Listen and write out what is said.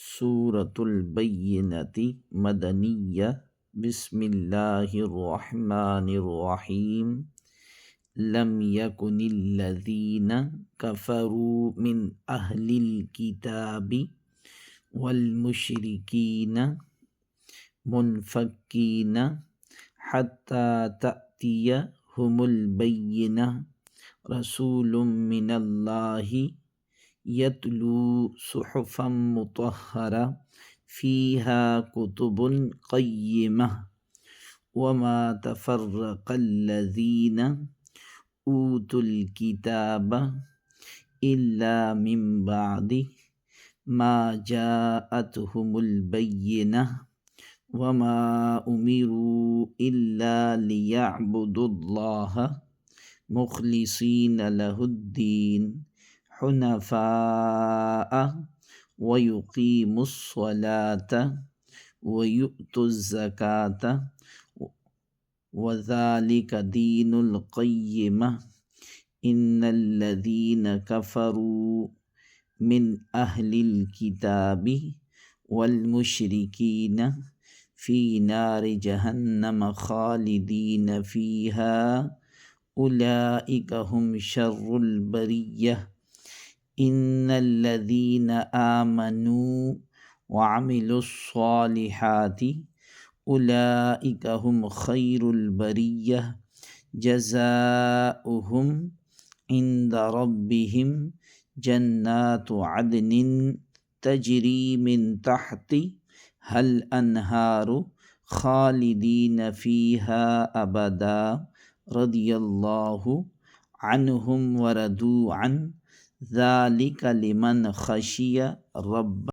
سورۃ البینۃ مدنیہ۔ بسم اللہ الرحمن الرحیم۔ لم یکن الذین کفروا من اہل الکتاب والمشرکین منفکین حتی تأتیہم البینہ رسول من اللہ یتلو صحفا مطہرہ فیہا کتب قیمہ وما تفرق الذین اوتوا الکتاب الا من بعد ما جاءتہم البینہ وما امروا الا لیعبدوا اللہ مخلصین لہ الدین حنفاء وَيُقِيمُوا الصَّلَاةَ وَيُؤْتُوا الزَّكَاةَ وَذَلِكَ دِينُ الْقَيِّمَةِ إِنَّ الَّذِينَ كَفَرُوا مِنْ أَهْلِ الْكِتَابِ وَالْمُشْرِكِينَ فِي نَارِ جَهَنَّمَ خَالِدِينَ فِيهَا أُولَئِكَ هُمْ شَرُّ الْبَرِيَّةِ ان الذین آمنوا وعملوا الصالحات اولئک هم خیر البریہ جزاؤہم عند ربہم جنات عدن تجری من تحتہا الانہار خالدین فیہا ابدا رضی اللہ عنہم ورضوا عنہ ذالک لمن خشی رب۔